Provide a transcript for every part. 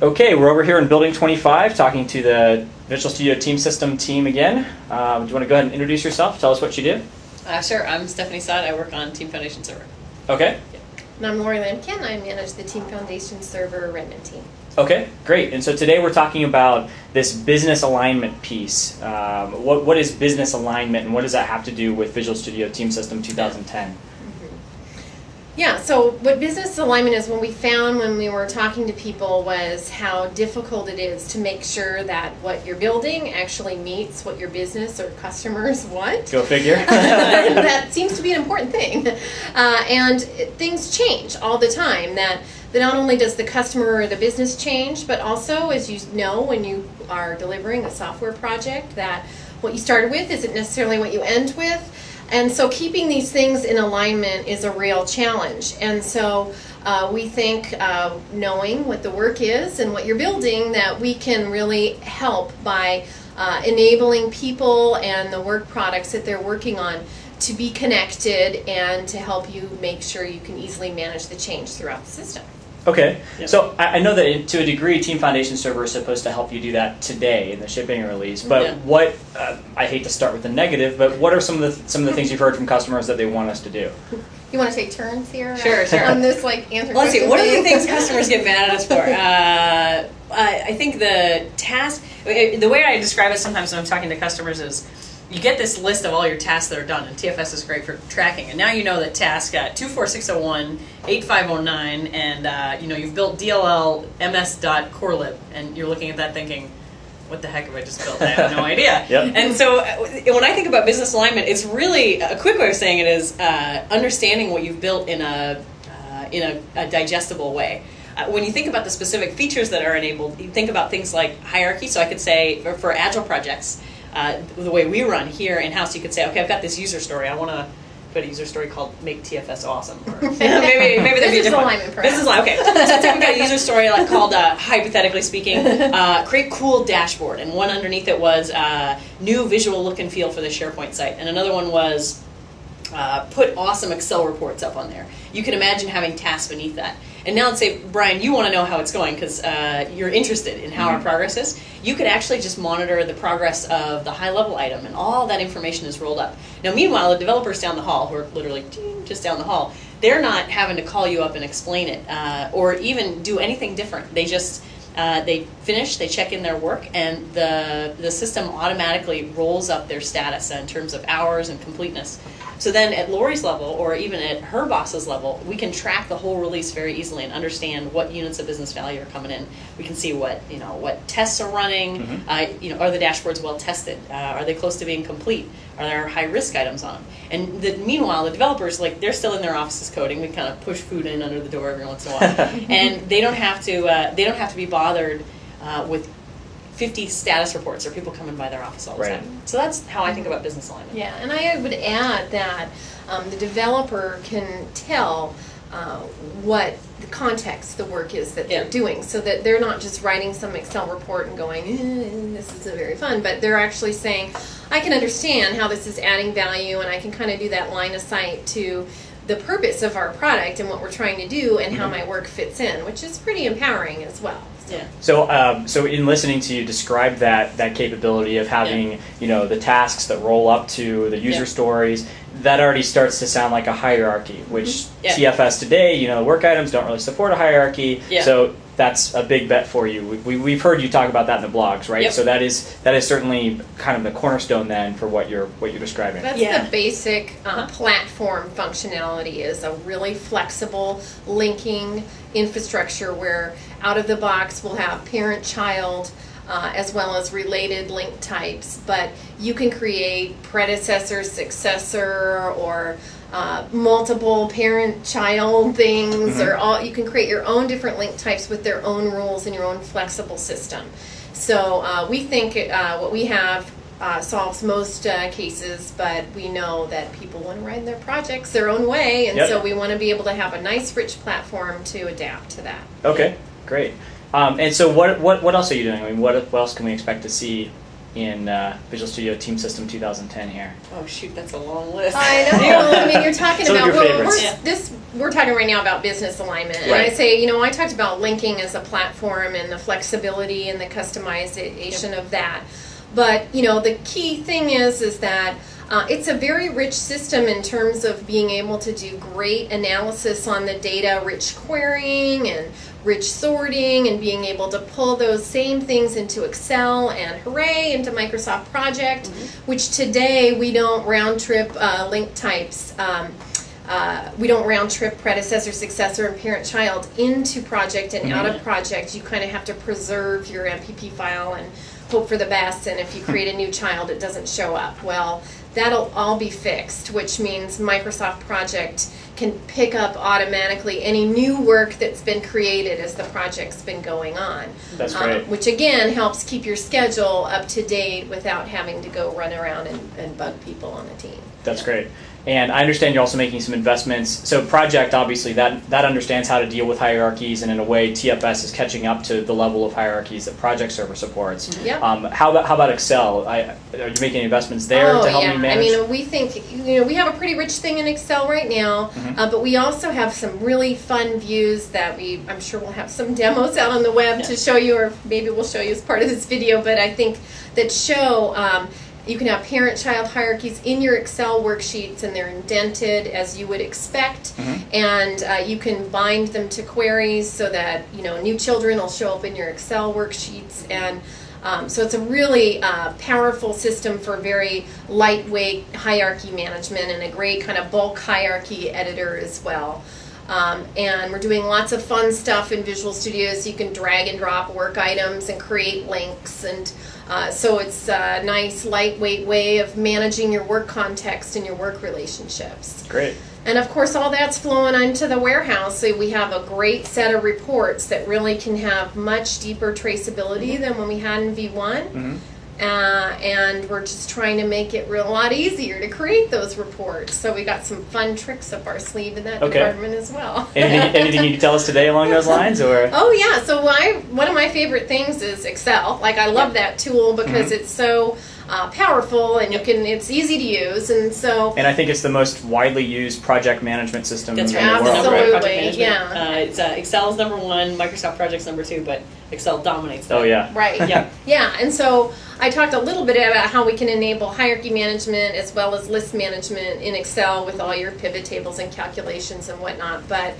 Okay, we're over here in Building 25 talking to the Visual Studio Team System team again. Do you want to go ahead and introduce yourself? Tell us what you do. Sure, I'm Stephanie Sod. I work on Team Foundation Server. Okay. And I'm Lori Lampkin. I manage the Team Foundation Server Redmond team. Okay, great. And so today we're talking about this business alignment piece. What is business alignment and what does that have to do with Visual Studio Team System 2010? Yeah, so what business alignment is, when we were talking to people, was how difficult it is to make sure that what you're building actually meets what your business or customers want. Go figure. That seems to be an important thing. And things change all the time. That not only does the customer or the business change, but also, as you know, when you are delivering a software project, that what you started with isn't necessarily what you end with. And so keeping these things in alignment is a real challenge. And so we think knowing what the work is and what you're building, that we can really help by enabling people and the work products that they're working on to be connected and to help you make sure you can easily manage the change throughout the system. Okay, Yep. so I know that to a degree Team Foundation Server is supposed to help you do that today in the shipping release, but Yeah. what, I hate to start with the negative, but what are some of the things you've heard from customers that they want us to do? You want to take turns here? Sure. On this, like, answer. Let's see, question what are the thing? things customers get mad at us for? I think the task, the way I describe it sometimes when I'm talking to customers is, you get this list of all your tasks that are done, and TFS is great for tracking. And now you know that task 24601, 8509, and you've built DLL ms.corelib, and you're looking at that thinking, what the heck have I just built? I have no idea. Yep. And so when I think about business alignment, it's really a quick way of saying it is understanding what you've built in a digestible way. When you think about the specific features that are enabled, you think about things like hierarchy. So I could say for agile projects, the way we run here in-house, you could say, okay, I've got this user story. I want to put a user story called Make TFS Awesome. Or, maybe there'd be a different alignment, perhaps. Business alignment, okay. So I think we've got a user story called, hypothetically speaking, create cool dashboard. And one underneath it was new visual look and feel for the SharePoint site. And another one was put awesome Excel reports up on there. You can imagine having tasks beneath that. And now let's say, Brian, you want to know how it's going because you're interested in how our progress is. You could actually just monitor the progress of the high-level item, and all that information is rolled up. Now, meanwhile, the developers down the hall, who are literally just down the hall, they're not having to call you up and explain it or even do anything different. They just they finish, they check in their work, and the system automatically rolls up their status in terms of hours and completeness. So then at Lori's level, or even at her boss's level, we can track the whole release very easily and understand what units of business value are coming in. We can see what tests are running. Are the dashboards well tested? Are they close to being complete? Are there high risk items on them? And meanwhile, the developers, they're still in their offices coding. We kind of push food in under the door every once in a while, and they don't have to be bothered with 50 status reports or people coming by their office all the time. So that's how I think about business alignment. Yeah, and I would add that the developer can tell what the context the work is that they're doing, so that they're not just writing some Excel report and going, this isn't very fun, but they're actually saying, I can understand how this is adding value, and I can kind of do that line of sight to the purpose of our product and what we're trying to do and how my work fits in, which is pretty empowering as well. Yeah. So in listening to you describe that capability of having the tasks that roll up to the user stories, that already starts to sound like a hierarchy, which TFS today, the work items don't really support a hierarchy. So that's a big bet for you. We've heard you talk about that in the blogs, right? So that is certainly kind of the cornerstone then for what you're describing. That's the basic platform functionality, is a really flexible linking infrastructure where out of the box we'll have parent-child as well as related link types, but you can create predecessor, successor, or multiple parent-child things, or you can create your own different link types with their own rules and your own flexible system. So we think what we have solves most cases, but we know that people want to run their projects their own way, and so we want to be able to have a nice, rich platform to adapt to that. Okay, great. And so what else are you doing? I mean, what else can we expect to see in Visual Studio Team System 2010 here? Oh shoot, that's a long list. I know. I mean, you're talking Some of about your favorites. we're talking right now about business alignment, and Right. I say, I talked about linking as a platform and the flexibility and the customization of that. But the key thing is that it's a very rich system in terms of being able to do great analysis on the data, rich querying and rich sorting, and being able to pull those same things into Excel and hooray into Microsoft Project, which today we don't round trip link types. We don't round trip predecessor, successor, and parent-child into Project and out of Project. You kind of have to preserve your MPP file and hope for the best, and if you create a new child, it doesn't show up. Well, that'll all be fixed, which means Microsoft Project can pick up automatically any new work that's been created as the project's been going on. That's great. Which again helps keep your schedule up to date without having to go run around and bug people on the team. That's great. And I understand you're also making some investments. So Project, obviously, that understands how to deal with hierarchies, and in a way, TFS is catching up to the level of hierarchies that Project Server supports. Yep. How about Excel? Are you making investments there to help me manage? I mean, we think, we have a pretty rich thing in Excel right now, but we also have some really fun views that I'm sure we'll have some demos out on the web to show you, or maybe we'll show you as part of this video, but I think that show you can have parent-child hierarchies in your Excel worksheets, and they're indented as you would expect, and you can bind them to queries so that new children will show up in your Excel worksheets, and so it's a really powerful system for very lightweight hierarchy management, and a great kind of bulk hierarchy editor as well. And we're doing lots of fun stuff in Visual Studio, so you can drag and drop work items and create links, and so it's a nice lightweight way of managing your work context and your work relationships. Great. And of course all that's flowing onto the warehouse, so we have a great set of reports that really can have much deeper traceability than when we had in V1. And we're just trying to make it a lot easier to create those reports. So we got some fun tricks up our sleeve in that department as well. Anything you can tell us today along those lines, or? Oh yeah, so one of my favorite things is Excel. Like, I love that tool because it's so powerful, and it's easy to use, and so. And I think it's the most widely used project management system in the world. Absolutely, yeah. It's Excel's number one, Microsoft Project's number two, but Excel dominates that. Oh yeah. Right. Yeah, and so I talked a little bit about how we can enable hierarchy management as well as list management in Excel with all your pivot tables and calculations and whatnot, but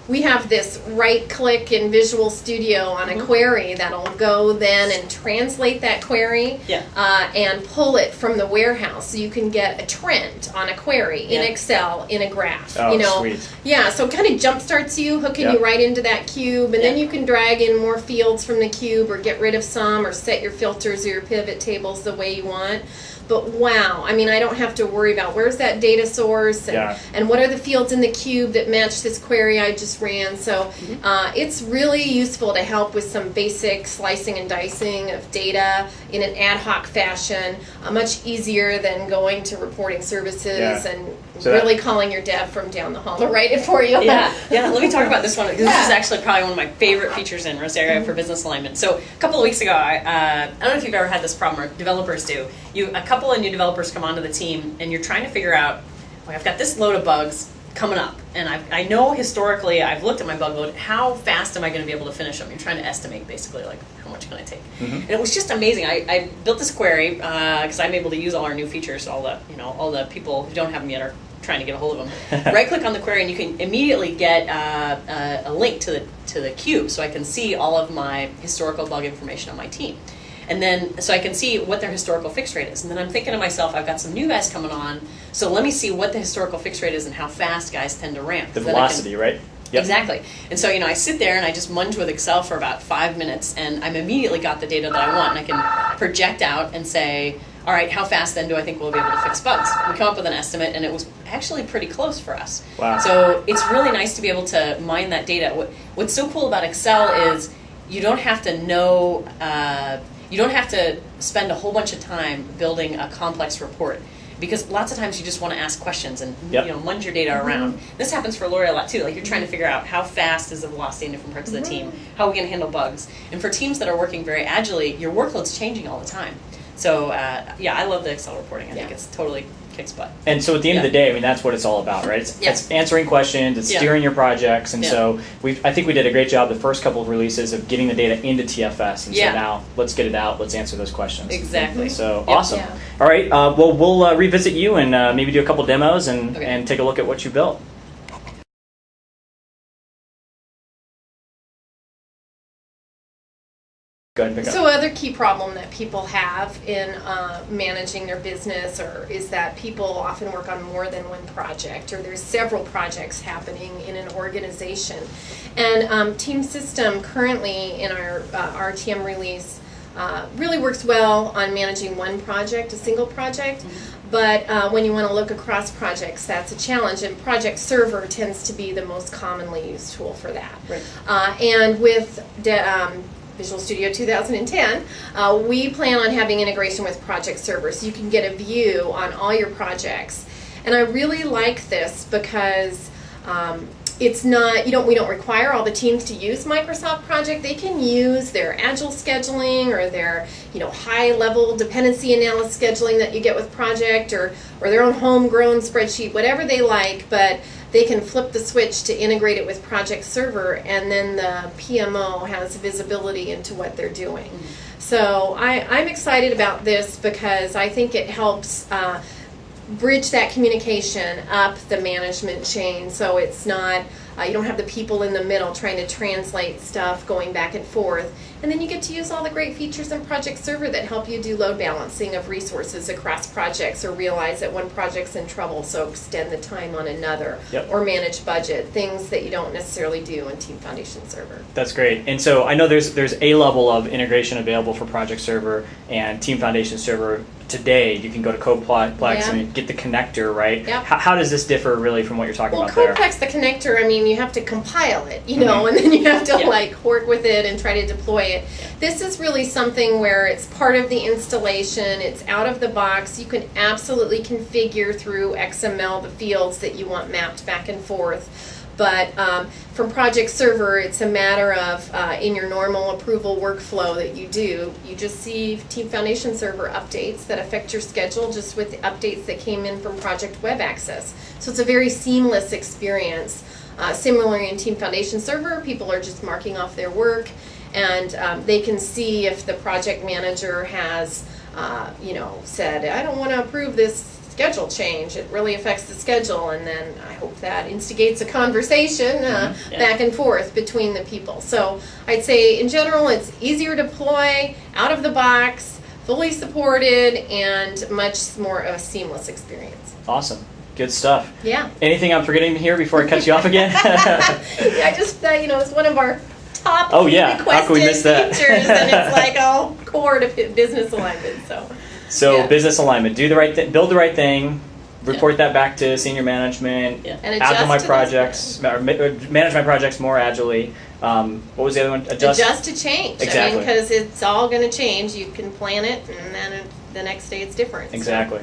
we have this right click in Visual Studio on a query that'll go then and translate that query and pull it from the warehouse, so you can get a trend on a query in Excel in a graph. Oh, sweet. Yeah, so it kind of jump starts you, hooking you right into that cube, and then you can drag in more fields from the cube, or get rid of some, or set your filters or your pivot tables the way you want. But wow, I mean, I don't have to worry about where's that data source, and what are the fields in the cube that match this query I just ran. So it's really useful to help with some basic slicing and dicing of data in an ad hoc fashion, much easier than going to reporting services and really calling your dev from down the hall to write it for you. Yeah, let me talk about this one, because this is actually probably one of my favorite features in Rosaria for business alignment. So a couple of weeks ago, I don't know if you've ever had this problem, or developers do. A couple of new developers come onto the team, and you're trying to figure out, well, I've got this load of bugs coming up, and I know historically, I've looked at my bug load, how fast am I going to be able to finish them? You're trying to estimate, basically, like, how much can I take? And it was just amazing. I built this query, because I'm able to use all our new features, all the people who don't have them yet are trying to get a hold of them. Right-click on the query, and you can immediately get a link to the cube, so I can see all of my historical bug information on my team. And then, so I can see what their historical fix rate is. And then I'm thinking to myself, I've got some new guys coming on, so let me see what the historical fix rate is and how fast guys tend to ramp. The velocity, right? Yep. Exactly. And so, I sit there and I just munge with Excel for about 5 minutes, and I'm immediately got the data that I want, and I can project out and say, all right, how fast then do I think we'll be able to fix bugs? We come up with an estimate, and it was actually pretty close for us. Wow. So it's really nice to be able to mine that data. What's so cool about Excel is you don't have to know, you don't have to spend a whole bunch of time building a complex report. because lots of times you just want to ask questions and Yep. munge your data around. This happens for Lori a lot too. Like you're trying to figure out how fast is the velocity in different parts of the team, how are we going to handle bugs, and for teams that are working very agilely, your workload's changing all the time. So I love the Excel reporting. I think it's totally kicks butt. And so at the end of the day, I mean, that's what it's all about, right? It's answering questions, it's steering your projects, and so I think we did a great job the first couple of releases of getting the data into TFS, and so now let's get it out, let's answer those questions. Exactly. So awesome. Yeah. All right, well, we'll revisit you and maybe do a couple demos and take a look at what you built. Go ahead and pick up. So other key problem that people have in managing their business is that people often work on more than one project, or there's several projects happening in an organization. And Team System currently in our RTM release really works well on managing one project, a single project. But when you want to look across projects, that's a challenge, and Project Server tends to be the most commonly used tool for that. Right. And with Visual Studio 2010, we plan on having integration with Project Server, so you can get a view on all your projects. And I really like this because it's not, we don't require all the teams to use Microsoft Project. They can use their agile scheduling or their high-level dependency analysis scheduling that you get with Project, or their own homegrown spreadsheet, whatever they like, but they can flip the switch to integrate it with Project Server, and then the PMO has visibility into what they're doing. So I'm excited about this because I think it helps bridge that communication up the management chain, so it's not, you don't have the people in the middle trying to translate stuff going back and forth. And then you get to use all the great features in Project Server that help you do load balancing of resources across projects, or realize that one project's in trouble, so extend the time on another, or manage budget, things that you don't necessarily do in Team Foundation Server. That's great. And so I know there's a level of integration available for Project Server and Team Foundation Server. Today, you can go to Codeplex and get the connector, right? Yep. How does this differ really from what you're talking about there? Codeplex, the connector, I mean, you have to compile it, and then you have to work with it and try to deploy it. This is really something where it's part of the installation, it's out of the box. You can absolutely configure through XML the fields that you want mapped back and forth. But from Project Server, it's a matter of, in your normal approval workflow that you do, you just see Team Foundation Server updates that affect your schedule just with the updates that came in from Project Web Access. So it's a very seamless experience. Similarly in Team Foundation Server, people are just marking off their work, and they can see if the project manager has, said, I don't want to approve this schedule change, it really affects the schedule, and then I hope that instigates a conversation back and forth between the people. So I'd say in general it's easier to deploy, out of the box, fully supported, and much more of a seamless experience. Awesome. Good stuff. Yeah. Anything I'm forgetting here before I cut you off again? I just, it's one of our top requested how can we miss that? features, and it's like core to business alignment. So business alignment, do the right thing, build the right thing, report that back to senior management, and add to my projects, or manage my projects more agilely. What was the other one? Adjust to change. Exactly. Because it's all going to change. You can plan it, and then the next day it's different. Exactly.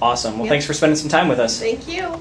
Awesome. Well, thanks for spending some time with us. Thank you.